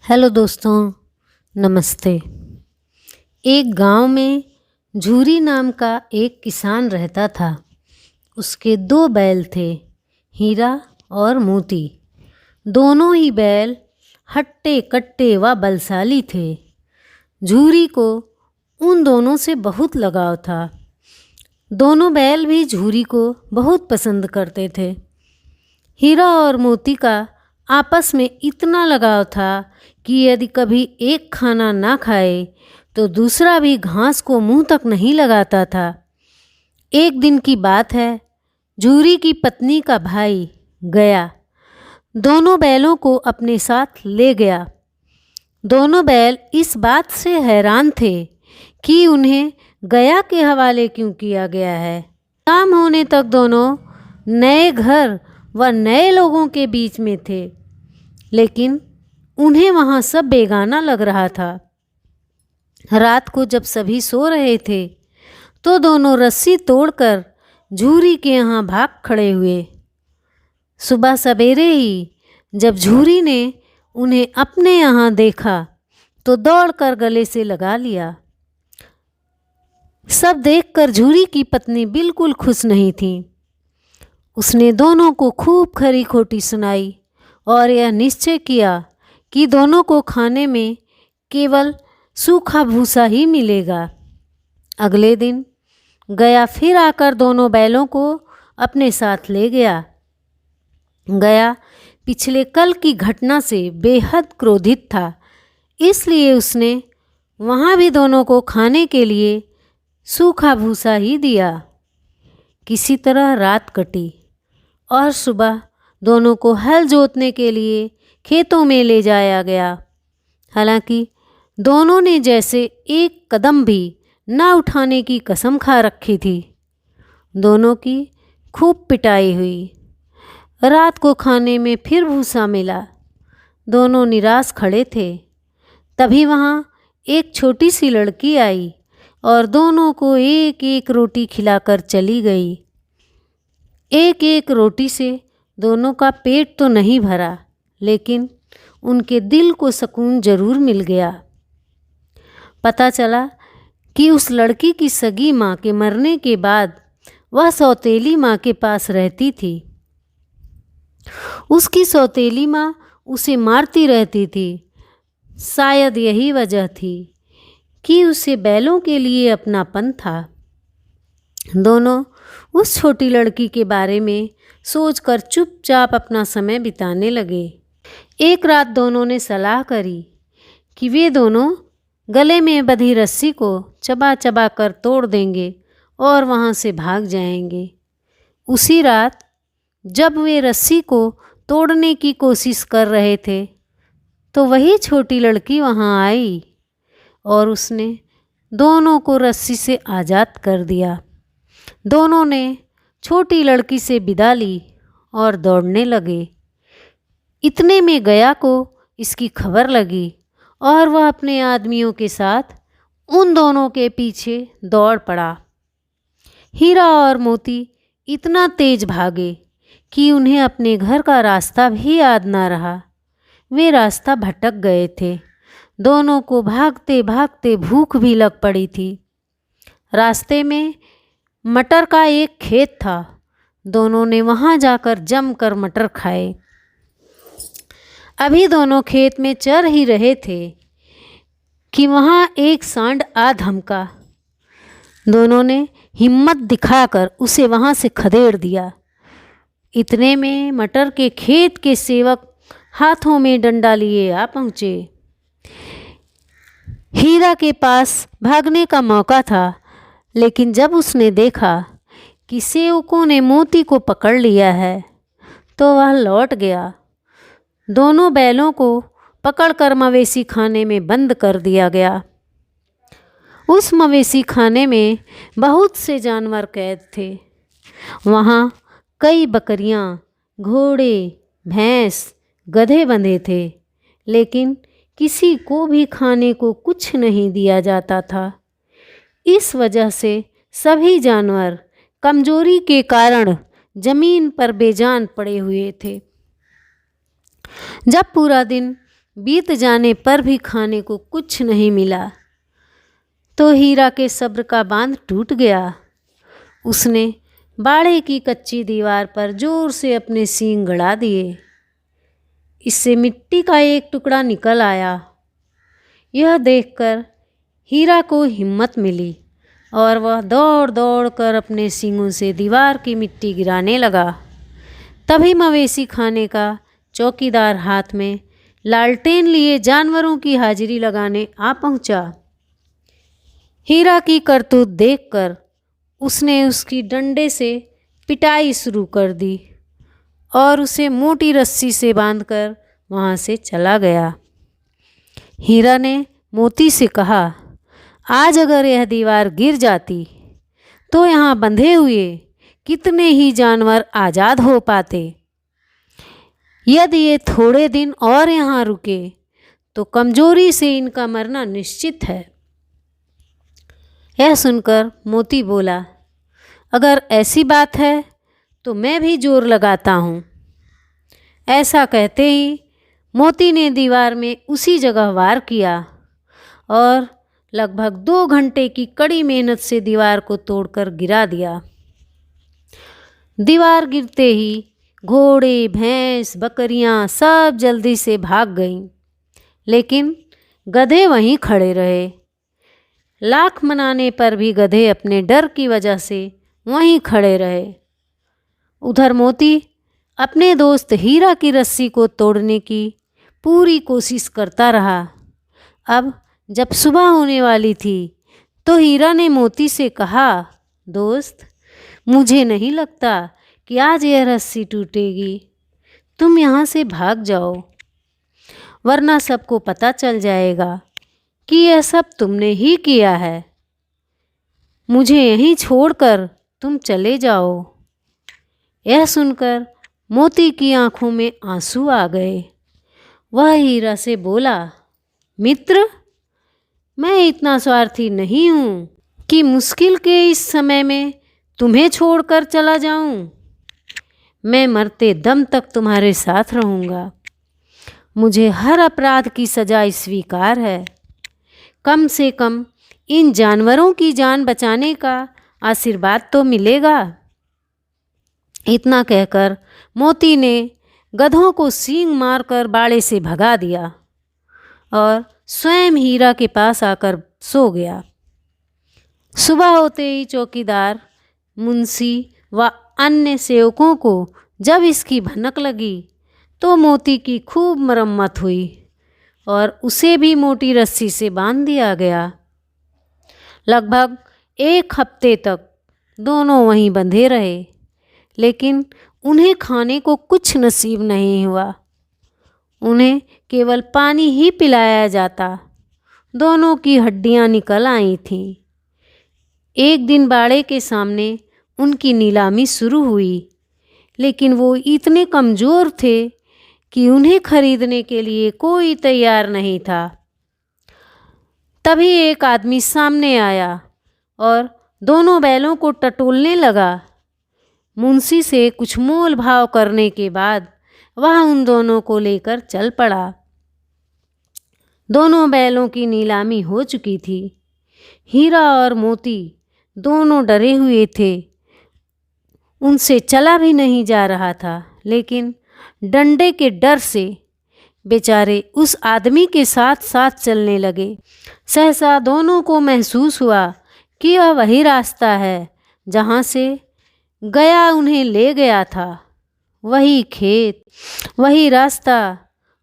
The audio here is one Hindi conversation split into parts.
हेलो दोस्तों, नमस्ते। एक गांव में झूरी नाम का एक किसान रहता था। उसके दो बैल थे, हीरा और मोती। दोनों ही बैल हट्टे कट्टे व बलशाली थे। झूरी को उन दोनों से बहुत लगाव था। दोनों बैल भी झूरी को बहुत पसंद करते थे। हीरा और मोती का आपस में इतना लगाव था कि यदि कभी एक खाना ना खाए तो दूसरा भी घास को मुंह तक नहीं लगाता था। एक दिन की बात है, झूरी की पत्नी का भाई गया दोनों बैलों को अपने साथ ले गया। दोनों बैल इस बात से हैरान थे कि उन्हें गया के हवाले क्यों किया गया है। शाम होने तक दोनों नए घर व नए लोगों के बीच में थे, लेकिन उन्हें वहाँ सब बेगाना लग रहा था। रात को जब सभी सो रहे थे तो दोनों रस्सी तोड़कर झूरी के यहाँ भाग खड़े हुए। सुबह सवेरे ही जब झूरी ने उन्हें अपने यहाँ देखा तो दौड़कर गले से लगा लिया। सब देखकर झूरी की पत्नी बिल्कुल खुश नहीं थी। उसने दोनों को खूब खरी खोटी सुनाई और यह निश्चय किया कि दोनों को खाने में केवल सूखा भूसा ही मिलेगा। अगले दिन गया फिर आकर दोनों बैलों को अपने साथ ले गया। गया पिछले कल की घटना से बेहद क्रोधित था, इसलिए उसने वहाँ भी दोनों को खाने के लिए सूखा भूसा ही दिया। किसी तरह रात कटी और सुबह दोनों को हल जोतने के लिए खेतों में ले जाया गया। हालांकि दोनों ने जैसे एक कदम भी ना उठाने की कसम खा रखी थी। दोनों की खूब पिटाई हुई। रात को खाने में फिर भूसा मिला। दोनों निराश खड़े थे। तभी वहाँ एक छोटी सी लड़की आई और दोनों को एक एक रोटी खिलाकर चली गई। एक एक रोटी से दोनों का पेट तो नहीं भरा, लेकिन उनके दिल को सुकून जरूर मिल गया। पता चला कि उस लड़की की सगी माँ के मरने के बाद वह सौतेली माँ के पास रहती थी। उसकी सौतेली माँ उसे मारती रहती थी। शायद यही वजह थी कि उसे बैलों के लिए अपनापन था। दोनों उस छोटी लड़की के बारे में सोचकर चुपचाप अपना समय बिताने लगे। एक रात दोनों ने सलाह करी कि वे दोनों गले में बंधी रस्सी को चबा चबा कर तोड़ देंगे और वहाँ से भाग जाएंगे। उसी रात जब वे रस्सी को तोड़ने की कोशिश कर रहे थे तो वही छोटी लड़की वहाँ आई और उसने दोनों को रस्सी से आज़ाद कर दिया। दोनों ने छोटी लड़की से विदा ली और दौड़ने लगे। इतने में गया को इसकी खबर लगी और वह अपने आदमियों के साथ उन दोनों के पीछे दौड़ पड़ा। हीरा और मोती इतना तेज भागे कि उन्हें अपने घर का रास्ता भी याद ना रहा। वे रास्ता भटक गए थे। दोनों को भागते भागते भूख भी लग पड़ी थी। रास्ते में मटर का एक खेत था। दोनों ने वहाँ जाकर जमकर मटर खाए। अभी दोनों खेत में चर ही रहे थे कि वहाँ एक सांड आ धमका। दोनों ने हिम्मत दिखाकर उसे वहाँ से खदेड़ दिया। इतने में मटर के खेत के सेवक हाथों में डंडा लिए आ पहुँचे। हीरा के पास भागने का मौका था, लेकिन जब उसने देखा कि सेवकों ने मोती को पकड़ लिया है तो वह लौट गया। दोनों बैलों को पकड़कर मवेशी खाने में बंद कर दिया गया। उस मवेशी खाने में बहुत से जानवर कैद थे। वहाँ कई बकरियाँ, घोड़े, भैंस, गधे बंधे थे, लेकिन किसी को भी खाने को कुछ नहीं दिया जाता था। इस वजह से सभी जानवर कमजोरी के कारण जमीन पर बेजान पड़े हुए थे। जब पूरा दिन बीत जाने पर भी खाने को कुछ नहीं मिला तो हीरा के सब्र का बांध टूट गया। उसने बाड़े की कच्ची दीवार पर जोर से अपने सींग गड़ा दिए। इससे मिट्टी का एक टुकड़ा निकल आया। यह देखकर हीरा को हिम्मत मिली और वह दौड़ दौड़ कर अपने सींगों से दीवार की मिट्टी गिराने लगा। तभी मवेशी खाने का चौकीदार हाथ में लालटेन लिए जानवरों की हाजिरी लगाने आ पहुंचा। हीरा की करतूत देखकर उसने उसकी डंडे से पिटाई शुरू कर दी और उसे मोटी रस्सी से बांधकर वहाँ से चला गया। हीरा ने मोती से कहा, आज अगर यह दीवार गिर जाती तो यहाँ बंधे हुए कितने ही जानवर आज़ाद हो पाते। यदि ये थोड़े दिन और यहाँ रुके तो कमजोरी से इनका मरना निश्चित है। यह सुनकर मोती बोला, अगर ऐसी बात है तो मैं भी जोर लगाता हूँ। ऐसा कहते ही मोती ने दीवार में उसी जगह वार किया और लगभग 2 घंटे की कड़ी मेहनत से दीवार को तोड़कर गिरा दिया। दीवार गिरते ही घोड़े, भैंस, बकरियां सब जल्दी से भाग गईं, लेकिन गधे वहीं खड़े रहे। लाख मनाने पर भी गधे अपने डर की वजह से वहीं खड़े रहे। उधर मोती अपने दोस्त हीरा की रस्सी को तोड़ने की पूरी कोशिश करता रहा। अब जब सुबह होने वाली थी तो हीरा ने मोती से कहा, दोस्त, मुझे नहीं लगता कि आज यह रस्सी टूटेगी। तुम यहाँ से भाग जाओ, वरना सबको पता चल जाएगा कि यह सब तुमने ही किया है। मुझे यहीं छोड़कर तुम चले जाओ। यह सुनकर मोती की आंखों में आंसू आ गए। वह हीरा से बोला, मित्र, मैं इतना स्वार्थी नहीं हूँ कि मुश्किल के इस समय में तुम्हें छोड़कर चला जाऊँ। मैं मरते दम तक तुम्हारे साथ रहूँगा। मुझे हर अपराध की सजा स्वीकार है। कम से कम इन जानवरों की जान बचाने का आशीर्वाद तो मिलेगा। इतना कहकर मोती ने गधों को सींग मारकर बाड़े से भगा दिया और स्वयं हीरा के पास आकर सो गया। सुबह होते ही चौकीदार, मुंशी व अन्य सेवकों को जब इसकी भनक लगी तो मोती की खूब मरम्मत हुई और उसे भी मोटी रस्सी से बांध दिया गया। लगभग 1 हफ्ते तक दोनों वहीं बंधे रहे, लेकिन उन्हें खाने को कुछ नसीब नहीं हुआ। उन्हें केवल पानी ही पिलाया जाता। दोनों की हड्डियां निकल आई थीं। एक दिन बाड़े के सामने उनकी नीलामी शुरू हुई, लेकिन वो इतने कमज़ोर थे कि उन्हें खरीदने के लिए कोई तैयार नहीं था। तभी एक आदमी सामने आया और दोनों बैलों को टटोलने लगा। मुंशी से कुछ मोल भाव करने के बाद वह उन दोनों को लेकर चल पड़ा। दोनों बैलों की नीलामी हो चुकी थी। हीरा और मोती दोनों डरे हुए थे। उनसे चला भी नहीं जा रहा था, लेकिन डंडे के डर से बेचारे उस आदमी के साथ साथ चलने लगे। सहसा दोनों को महसूस हुआ कि यह वही रास्ता है जहाँ से गया उन्हें ले गया था। वही खेत, वही रास्ता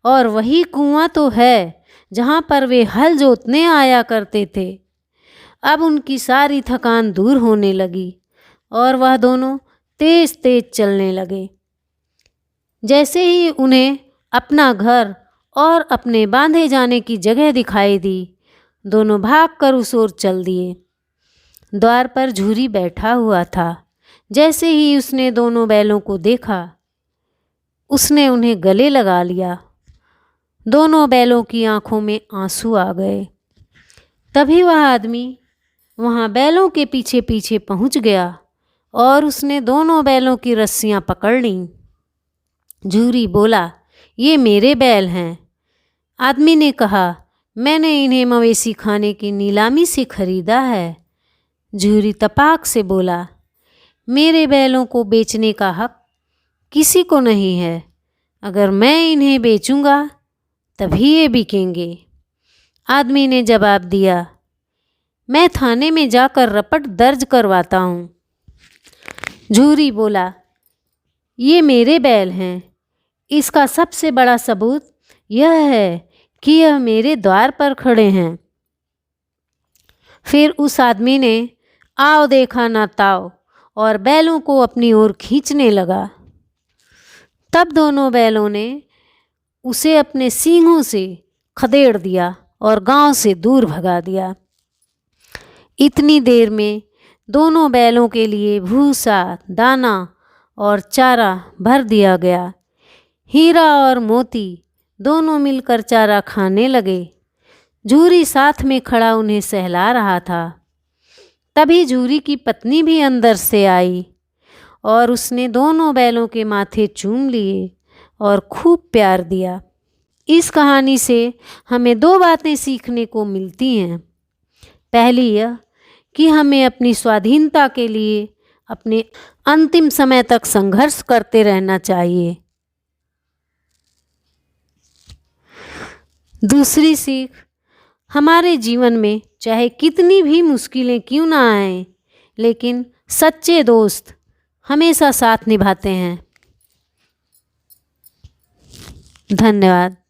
और वही कुआं तो है जहाँ पर वे हल जोतने आया करते थे। अब उनकी सारी थकान दूर होने लगी और वह दोनों तेज तेज चलने लगे। जैसे ही उन्हें अपना घर और अपने बांधे जाने की जगह दिखाई दी, दोनों भागकर उस ओर चल दिए। द्वार पर झूरी बैठा हुआ था। जैसे ही उसने दोनों बैलों को देखा, उसने उन्हें गले लगा लिया। दोनों बैलों की आंखों में आंसू आ गए। तभी वह आदमी वहाँ बैलों के पीछे पीछे पहुँच गया और उसने दोनों बैलों की रस्सियाँ पकड़ लीं। झूरी बोला, ये मेरे बैल हैं, आदमी ने कहा, मैंने इन्हें मवेशी खाने की नीलामी से खरीदा है। झूरी तपाक से बोला, मेरे बैलों को बेचने का हक किसी को नहीं है। अगर मैं इन्हें बेचूंगा तभी ये बिकेंगे। आदमी ने जवाब दिया, मैं थाने में जाकर रपट दर्ज करवाता हूँ। झूरी बोला, ये मेरे बैल हैं। इसका सबसे बड़ा सबूत यह है कि यह मेरे द्वार पर खड़े हैं। फिर उस आदमी ने आओ देखा ना ताओ और बैलों को अपनी ओर खींचने लगा। तब दोनों बैलों ने उसे अपने सींगों से खदेड़ दिया और गांव से दूर भगा दिया। इतनी देर में दोनों बैलों के लिए भूसा, दाना और चारा भर दिया गया। हीरा और मोती दोनों मिलकर चारा खाने लगे। झूरी साथ में खड़ा उन्हें सहला रहा था। तभी झूरी की पत्नी भी अंदर से आई और उसने दोनों बैलों के माथे चूम लिए और खूब प्यार दिया। इस कहानी से हमें दो बातें सीखने को मिलती हैं। पहली यह कि हमें अपनी स्वाधीनता के लिए अपने अंतिम समय तक संघर्ष करते रहना चाहिए। दूसरी सीख, हमारे जीवन में चाहे कितनी भी मुश्किलें क्यों ना आएं, लेकिन सच्चे दोस्त हमेशा साथ निभाते हैं। धन्यवाद।